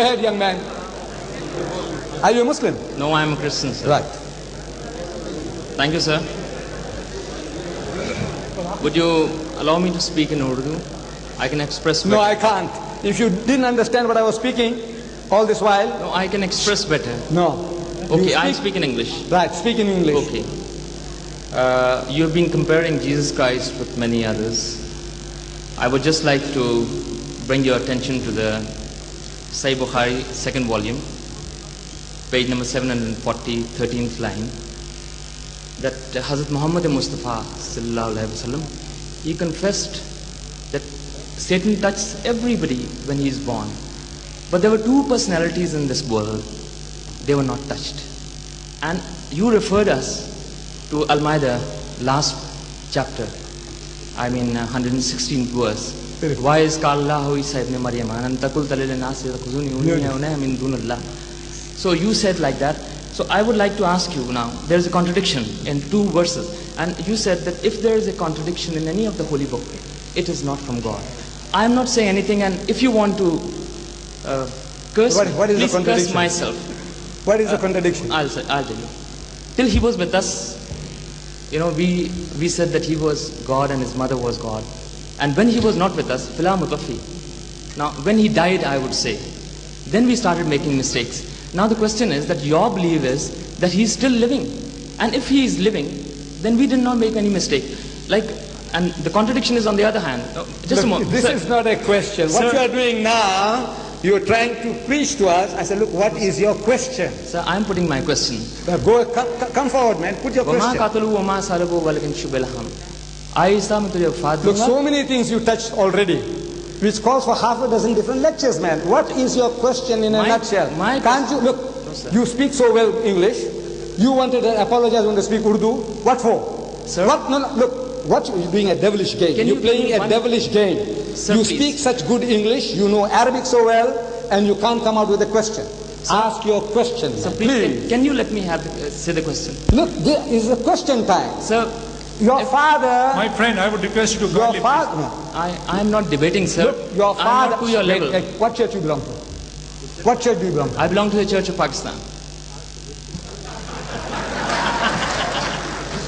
Go ahead, young man. Are you a Muslim? No, I am a Christian, sir. Right. Thank you, sir. Would you allow me to speak in Urdu? I can express better. No, I can't. If you didn't understand what I was speaking all this while. No, I can express better. No. Okay, I speak in English. Right, speak in English. Okay. You've been comparing Jesus Christ with many others. I would just like to bring your attention to the Sahih Bukhari, second volume, page number 740, 13th line, that Hazrat Muhammad Mustafa sallallahu alaihi wasallam, he confessed that Satan touches everybody when he is born, but there were two personalities in this world, they were not touched. And you referred us to Al-Ma'idah, last chapter, I mean 116th verse. Why is Allahu Isa ibn Maryam an taqul lil nas yakhuzuni unna min dunillah. So you said like that. So I would like to ask you now, there is a contradiction in two verses, and you said that if there is a contradiction in any of the holy book, it is not from God. I am not saying anything, and if you want to curse me, what is please the contradiction? curse myself. What is the contradiction? I'll tell you. Till he was with us, you know, we said that he was God and his mother was God. And when he was not with us, fila mutafi. Now, when he died, I would say, then we started making mistakes. Now the question is that your belief is that he is still living. And if he is living, then we did not make any mistake. Like, and the contradiction is on the other hand. Just a moment. This is not a question. Sir, what you are doing now, you are trying to preach to us. I said, look, what is your question? Sir, I am putting my question. Come forward, man. Put your question. Look, so many things you touched already, which calls for half a dozen different lectures, man. What is your question in a nutshell? Can't you, look, you speak so well English. You wanted to apologize when to speak Urdu. What for? Sir? What? No, look, what you're doing a devilish game. You're playing a devilish game. Sir, you please. speak such good English, you know Arabic so well, and you can't come out with a question. Sir, ask your question. Sir, please. Can you let me have say the question? Look, there is a question time. Sir, your father... My friend, I would request you to Your kindly father... I am not debating, sir. Look, your father... I am not to your level. What church you belong to? What church do you belong to? I belong to the Church of Pakistan.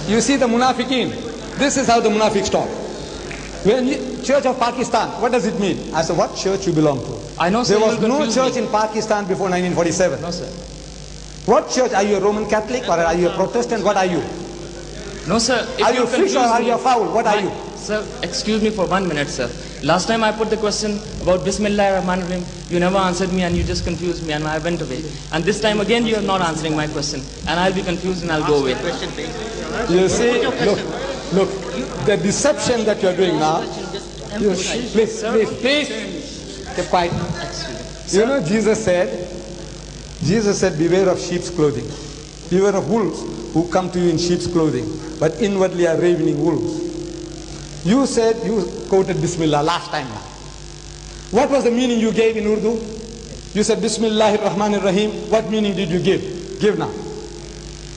You see the munafiqeen. This is how the munafiqs talk. When Church of Pakistan, what does it mean? I said, what church you belong to? I know, sir. There was you no confuse church me. in Pakistan before 1947. No, sir. What church? Are you a Roman Catholic or are you a Protestant? What are you? No, sir. If Are you fish or are you a fowl? What are you? Sir, excuse me for 1 minute, sir. Last time I put the question about Bismillah Rahman Rahim, you never answered me and you just confused me and I went away. And this time again you are not answering my question. And I'll be confused and I'll go away. You see, look, the deception that you're doing now. Please, keep quiet. You know, Jesus said, beware of sheep's clothing. Beware of wolves who come to you in sheep's clothing, but inwardly are ravening wolves. You said, you quoted Bismillah last time now. What was the meaning you gave in Urdu? You said Bismillahir Rahmanir Rahim. What meaning did you give? Give now.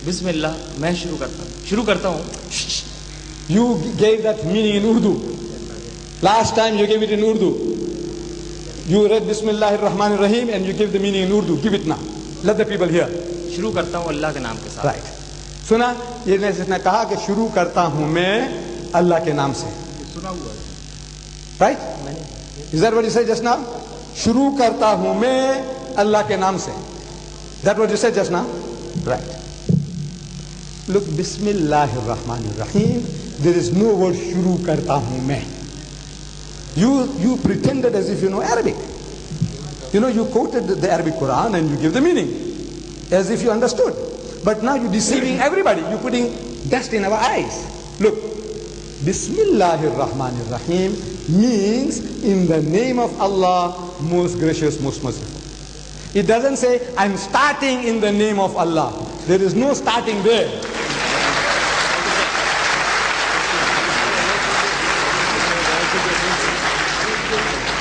Bismillah, मैं शुरू करता हूँ. You gave that meaning in Urdu. Last time you gave it in Urdu. You read Bismillahir Rahmanir Rahim and you give the meaning in Urdu. Give it now. Let the people hear. शुरू करता हूँ अल्लाह के नाम के साथ. Right. सुना? ये ने कहा कि शुरू करता हूँ मैं अल्लाह के नाम से. Right? Is that what you said just now? शुरू करता हूँ मैं अल्लाह के नाम से. That what you said just now? Right. Look, Bismillahir Rahmanir Rahim. There is no word शुरू करता हूँ मैं. You pretended as if you know Arabic. You know, you quoted the Arabic Quran and you give the meaning as if you understood. But now you're deceiving everybody. You're putting dust in our eyes. Look, Bismillahir Rahmanir Rahim means in the name of Allah, most gracious, most merciful. It doesn't say, I'm starting in the name of Allah. There is no starting there.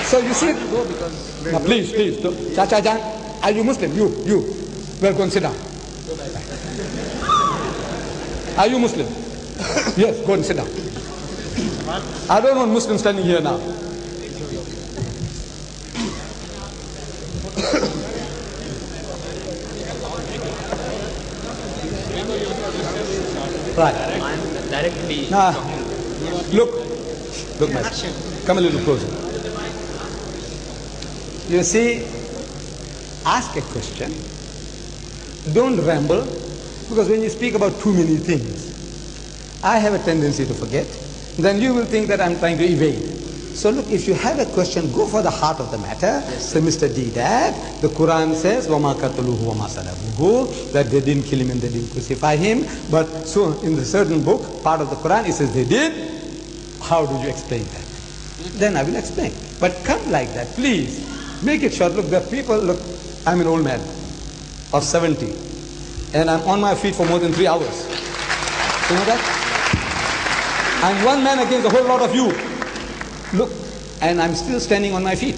So you see, now please, Chacha Jan, are you Muslim? You. Well, go and sit down. Are you Muslim? Yes, go and sit down. I don't want Muslims standing here now. Right. I'm directly Nah. talking. Look, man. Come a little closer. You see, ask a question. Don't ramble, because when you speak about too many things, I have a tendency to forget. Then you will think that I'm trying to evade. So look, if you have a question, go for the heart of the matter. Yes, Say, Mr. D, that the Quran says, وَمَا قَتَلُوهُ وَمَا صَلَبُوهُ, that they didn't kill him and they didn't crucify him. But so in the certain book, part of the Quran, it says they did. How do you explain that? Then I will explain. But come like that, please. Make it short. Look, the people, look, I'm an old man of 70. And I'm on my feet for more than 3 hours. You know that? I'm one man against a whole lot of you. Look, and I'm still standing on my feet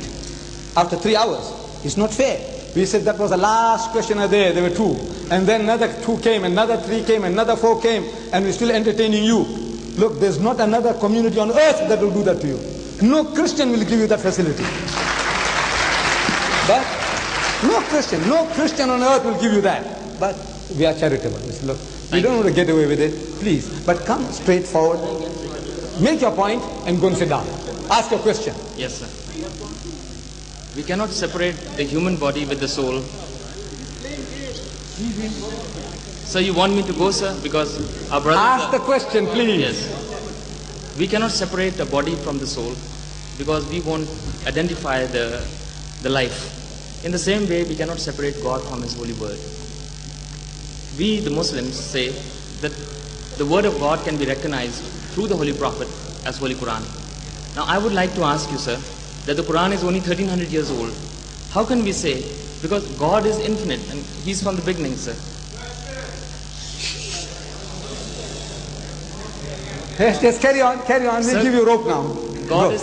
after 3 hours. It's not fair. We said that was the last questioner there were 2. And then another 2 came, another 3 came, another 4 came, and we're still entertaining you. Look, there's not another community on earth that will do that to you. No Christian will give you that facility. But no Christian on earth will give you that. But we are charitable. We say, look, we don't want to get away with it, please. But come straight forward, make your point, and go and sit down. Ask your question. Yes, sir. We cannot separate the human body with the soul. So you want me to go, sir? Because our brothers Ask the question, please. Yes. We cannot separate the body from the soul because we won't identify the life. In the same way, we cannot separate God from His holy word. We, the Muslims, say that the word of God can be recognized through the Holy Prophet as Holy Quran. Now, I would like to ask you, sir, that the Quran is only 1300 years old. How can we say? Because God is infinite and He's from the beginning, sir. Yes, just carry on. We'll Sir, give you rope now. God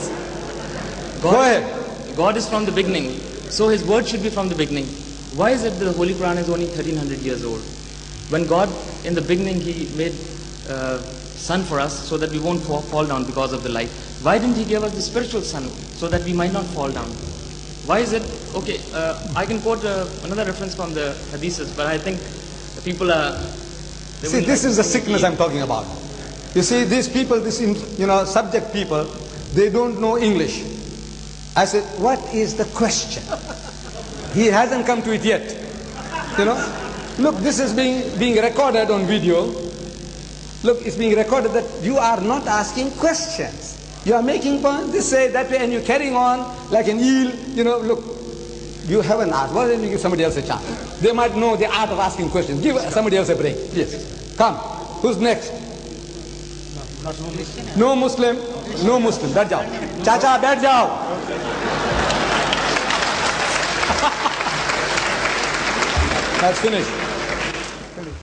Go ahead. God is from the beginning. So His word should be from the beginning. Why is it that the Holy Quran is only 1300 years old? When God, in the beginning, He made sun for us so that we won't fall down because of the light. Why didn't He give us the spiritual sun so that we might not fall down? Why is it? Okay, I can quote another reference from the hadiths, but I think the people are... See, this is the sickness I'm talking about. You see, these people, subject people, they don't know English. I said, what is the question? He hasn't come to it yet. Look, this is being recorded on video. Look, it's being recorded that you are not asking questions. You are making fun, this way, that way, and you're carrying on like an eel. Look, you haven't asked. Why don't you give somebody else a chance? They might know the art of asking questions. Give somebody else a break, please. Come. Who's next? No Muslim. No Muslim. बैठ जाओ. चाचा बैठ जाओ. That's finished.